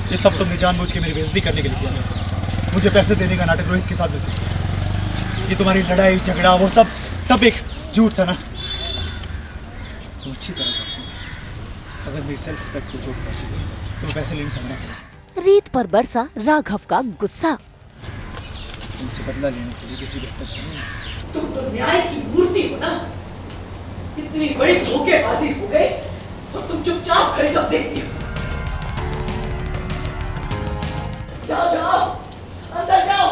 ये सब तुमने जानबूझ के मेरी बेइज्जती करने के लिए किया। मुझे पैसे देने का नाटक रोहित के साथ में किया। ये तुम्हारी लड़ाई झगड़ा वो सब एक झूठ था ना। तुम अच्छी तरह जानती हो अगर मेरी सेल्फ रिस्पेक्ट को चोट पहुंची तो पैसे लेने से मना किया। रीत पर बरसा राघव का गुस्सा। तुमसे बदला लेने के लिए किसी बेहतर नहीं। तुम तो न्याय की मूर्ति हो ना। इतनी बड़ी धोखेबाजी हो गई और तुम चुपचाप खड़ी सब देखती हो। जाओ जाओ अंदर जाओ।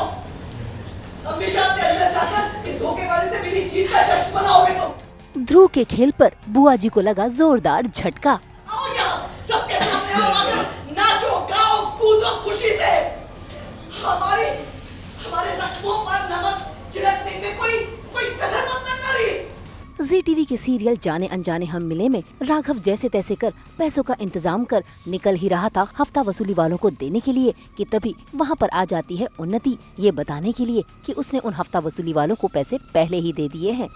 हमेशा अपने अंदर जाकर इस धोखेबाजी से मेरी जीत का जश्न मनाओगे तुम। ध्रुव के खेल पर बुआ जी को लगा जोरदार झटका। आओ यहाँ सबके सामने आओ, आकर नाचो गाओ कूदो खुशी से। हमारे जख्मों पर नमक छिड़कने में कोई कसर मत करी। जी टीवी के सीरियल जाने अनजाने हम मिले में राघव जैसे तैसे कर पैसों का इंतजाम कर निकल ही रहा था हफ्ता वसूली वालों को देने के लिए कि तभी वहाँ पर आ जाती है उन्नति ये बताने के लिए कि उसने उन हफ्ता वसूली वालों को पैसे पहले ही दे दिए हैं।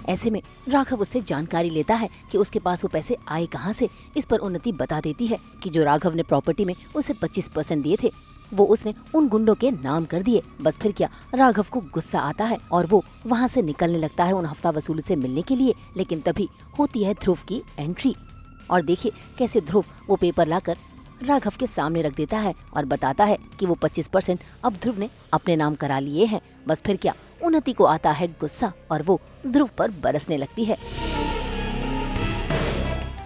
ऐसे में राघव उससे जानकारी लेता है कि उसके पास वो पैसे आए कहाँ से। इस पर उन्नति बता देती है कि जो राघव ने प्रॉपर्टी में उसे 25% दिए थे वो उसने उन गुंडों के नाम कर दिए। बस फिर क्या, राघव को गुस्सा आता है और वो वहाँ से निकलने लगता है उन हफ्ता वसूली से मिलने के लिए। लेकिन तभी होती है ध्रुव की एंट्री और देखिए कैसे ध्रुव वो पेपर लाकर राघव के सामने रख देता है और बताता है कि वो 25% अब ध्रुव ने अपने नाम करा लिए हैं। बस फिर क्या, उन्नति को आता है गुस्सा और वो ध्रुव पर बरसने लगती है।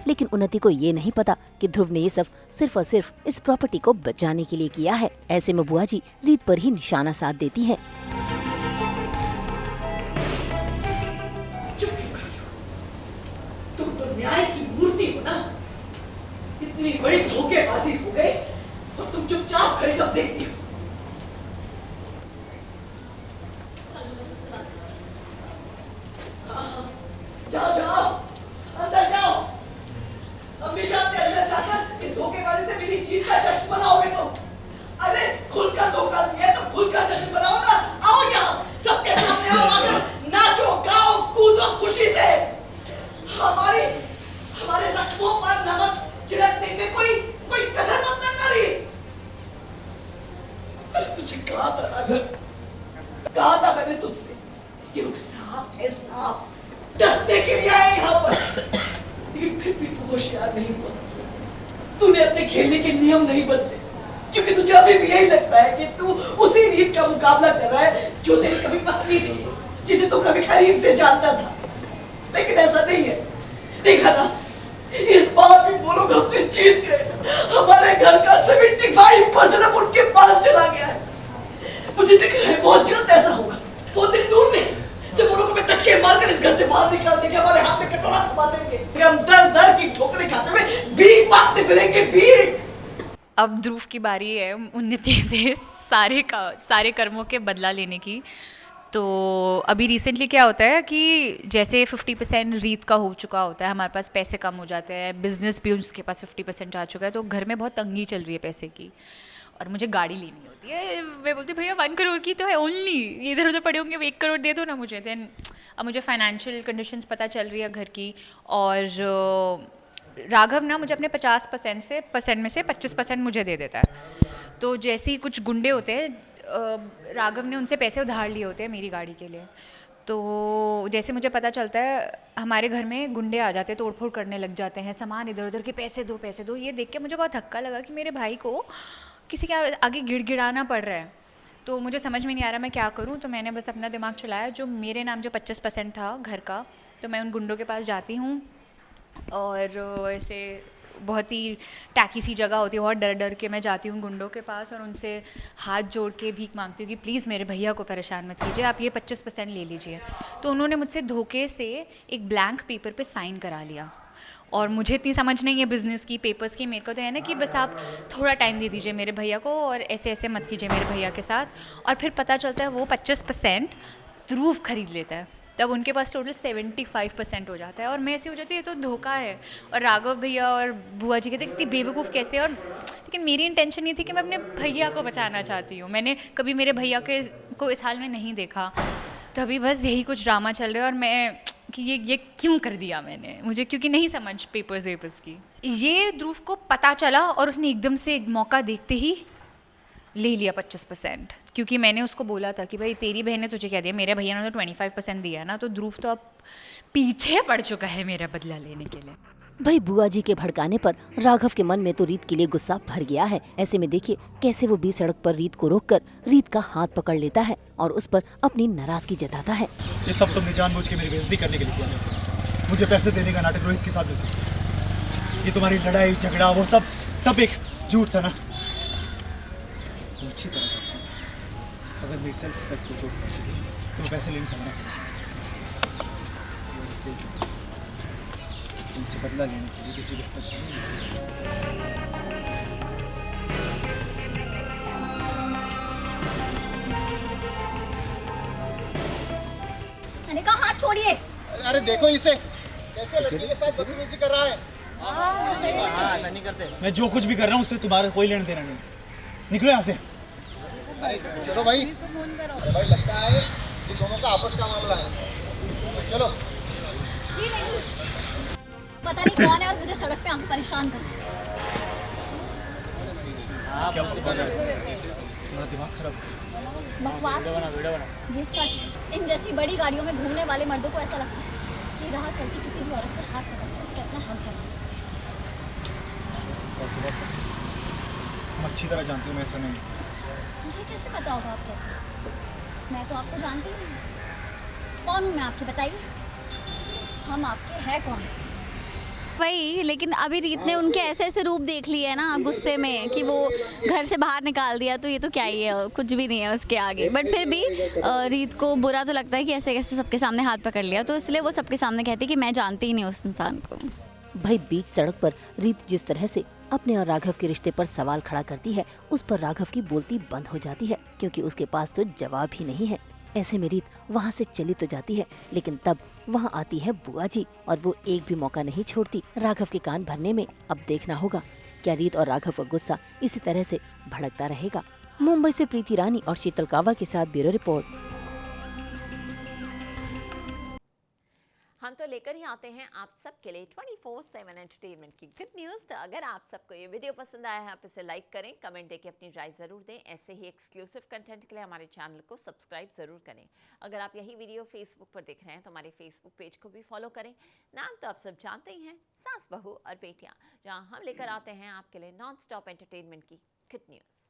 लेकिन उन्नति को ये नहीं पता कि ध्रुव ने ये सब सिर्फ और सिर्फ इस प्रॉपर्टी को बचाने के लिए किया है। ऐसे में बुआ जी रीत पर ही निशाना साध देती है। तुम तो न्याय की मूर्ति हो ना। इतनी बड़ी धोखेबाजी हो गई और तुम चुपचाप खड़ी सब देखती हो। जाओ जाओ अंदर जाओ। हमेशा अपने अंदर जाकर इस धोखेबाजी से मेरी जीत का जश्न मनाओगे तुम। अरे खुलकर धोखा दिया तो खुलकर जश्न मनाओ ना। आओ यहाँ सबके सामने आओ, आकर नाचो गाओ कूदो खुशी से। हमारे जख्मों पर नमक छिड़कने में कोई कसर मत करी। तुझे कहा था मैंने तुझसे कि रुक सांप है सांप, डसने के लिए आए यहाँ पर। लेकिन फिर भी तू होशियार नहीं हुआ। तूने अपने खेलने के नियम नहीं बदले क्योंकि तुझे अभी भी यही लगता है कि तू उसी रीत का मुकाबला कर रहा है जो तेरी कभी पत्नी थी, जिसे तू कभी करीब से जानता था। लेकिन ऐसा नहीं है। देखा ना, इस बार भी वो लोग हमसे जीत गए। हमारे घर का 75% अब उनके पास चला गया है। मुझे दिख रहा है बहुत जल्द ऐसा होगा। वो दिन दूर नहीं जब वो लोग हमें धक्के मारकर इस घर से बाहर निकाल देंगे, हमारे हाथ में कटोरा थमा देंगे। हम दर दर की ठोकरें खाते हुए भीख मांगते फिरेंगे, भीख। अब ध्रुव की बारी है उन्नति से सारे कर्मों के बदला लेने की। तो अभी रिसेंटली क्या होता है कि जैसे 50% रीत का हो चुका होता है, हमारे पास पैसे कम हो जाते हैं, बिजनेस भी उसके पास 50% आ चुका है, तो घर में बहुत तंगी चल रही है पैसे की और मुझे गाड़ी लेनी होती है। मैं बोलती भैया 1 करोड़ की तो है ओनली, इधर उधर पड़े होंगे, 1 करोड़ दे दो ना मुझे। देन अब मुझे फाइनेंशियल कंडीशंस पता चल रही है घर की और राघव ना मुझे अपने 50% में से 25% मुझे दे देता है। तो जैसे ही कुछ गुंडे होते हैं, राघव ने उनसे पैसे उधार लिए होते हैं मेरी गाड़ी के लिए। तो जैसे मुझे पता चलता है हमारे घर में गुंडे आ जाते हैं, तोड़फोड़ करने लग जाते हैं, सामान इधर उधर के पैसे दो। ये देख के मुझे बहुत धक्का लगा कि मेरे भाई को किसी के आगे गिड़गिड़ाना पड़ रहा है। तो मुझे समझ में नहीं आ रहा मैं क्या करूं। तो मैंने बस अपना दिमाग चलाया, जो मेरे नाम जो 25% था घर का, तो मैं उन गुंडों के पास जाती हूँ और ऐसे बहुत ही टैकी सी जगह होती है, बहुत डर डर के मैं जाती हूँ गुंडों के पास और उनसे हाथ जोड़ के भीख मांगती हूँ कि प्लीज़ मेरे भैया को परेशान मत कीजिए, आप ये 25% ले लीजिए। तो उन्होंने मुझसे धोखे से एक ब्लैंक पेपर पे साइन करा लिया और मुझे इतनी समझ नहीं है बिज़नेस की, पेपर्स की। मेरे को तो है ना कि बस आप थोड़ा टाइम दे दीजिए मेरे भैया को और ऐसे ऐसे मत कीजिए मेरे भैया के साथ। और फिर पता चलता है वो 25% ध्रुव खरीद लेता है। तब उनके पास टोटल 75% हो जाता है और मैं ऐसी हो जाती है, ये तो धोखा है। और राघव भैया और बुआ जी कहते इतनी बेवकूफ़ कैसे। और लेकिन मेरी इंटेंशन ये थी कि मैं अपने भैया को बचाना चाहती हूँ। मैंने कभी मेरे भैया को इस हाल में नहीं देखा। तो अभी बस यही कुछ ड्रामा चल रहा है और मैं कि ये क्यों कर दिया मैंने, मुझे क्योंकि नहीं समझ पेपर्स वेपर्स की। ये ध्रुव को पता चला और उसने एकदम से मौका देखते ही ले लिया 25%, क्योंकि मैंने उसको बोला था कि भाई तेरी बहन ने तुझे क्या दिया, मेरे भैया ने तो 25% दिया है ना, तो ध्रुव तो अब पीछे पड़ चुका है मेरा बदला लेने के लिए। भाई बुआ जी के भड़काने पर राघव के मन में तो रीत के लिए गुस्सा भर गया है। ऐसे में देखिए कैसे वो बीच सड़क पर रीत को रोककर रीत का हाथ पकड़ लेता है और उस पर अपनी नाराजगी जताता है। ये सब तुमने जानबूझ के मेरी बेइज्जती करने के लिए किया। मुझे पैसे देने का नाटक रोहित के साथ में किया। ये तुम्हारी लड़ाई झगड़ा वो सब एक झूठ था ना। तुम अच्छी तरह जानती हो, अगर मेरी सेल्फ रिस्पेक्ट को चोट पहुंची तो मैं पैसे लेने समझना तुमसे बदला लेने के लिए किसी वक्त मैंने कहा हाथ छोड़िए। अरे देखो इसे कैसे लड़की के साथ बदतमीजी कर रहा है। ऐसा नहीं करते। मैं जो कुछ भी कर रहा हूँ उससे तुम्हारा कोई लेना देना नहीं। निकलो यहाँ से। अरे चलो भाई, अरे भाई लगता है ये दोनों का आपस का मामला है। चलो। जी नहीं, पता नहीं कौन है और मुझे सड़क पे आके परेशान कर रहा है। क्या तुम्हारा दिमाग खराब है? बकवास। ये सच है। इन जैसी बड़ी गाड़ियों में घूमने वाले मर्दों को ऐसा लगता है कि राह चलती किसी भी औरत को हाथ पकड़ के अपना हक जमा सकते हैं। तुम अच्छी तरह जानती हो मैं ऐसा नहीं। मुझे कैसे पता होगा आप कैसे? मैं तो आपको जानती ही नहीं। कौन हूँ मैं आपकी, बताइए। हम आपके हैं कौन? वही, लेकिन अभी रीत ने उनके ऐसे ऐसे रूप देख लिए है ना गुस्से में कि वो घर से बाहर निकाल दिया, तो ये तो क्या ही है, कुछ भी नहीं है उसके आगे। बट फिर भी रीत को बुरा तो लगता है कि ऐसे कैसे सबके सामने हाथ पकड़ लिया, तो इसलिए वो सबके सामने कहती है कि मैं जानती ही नहीं उस इंसान को। भाई बीच सड़क पर रीत जिस तरह से अपने और राघव के रिश्ते पर सवाल खड़ा करती है, उस पर राघव की बोलती बंद हो जाती है, क्योंकि उसके पास तो जवाब ही नहीं है। ऐसे में रीत वहाँ से चली तो जाती है, लेकिन तब वहाँ आती है बुआ जी और वो एक भी मौका नहीं छोड़ती राघव के कान भरने में। अब देखना होगा क्या रीत और राघव का गुस्सा इसी तरह से भड़कता रहेगा। मुंबई से प्रीति रानी और शीतल कावा के साथ ब्यूरो रिपोर्ट। हम तो लेकर ही आते हैं आप सबके लिए 24/7 एंटरटेनमेंट की गुड न्यूज़। तो अगर आप सबको ये वीडियो पसंद आया है, आप इसे लाइक करें, कमेंट देके अपनी राय ज़रूर दें। ऐसे ही एक्सक्लूसिव कंटेंट के लिए हमारे चैनल को सब्सक्राइब ज़रूर करें। अगर आप यही वीडियो फेसबुक पर देख रहे हैं तो हमारे फेसबुक पेज को भी फॉलो करें। नाम तो आप सब जानते ही हैं, सास बहू और बेटियाँ, जहाँ हम लेकर आते हैं आपके लिए नॉन स्टॉप एंटरटेनमेंट की गुड न्यूज़।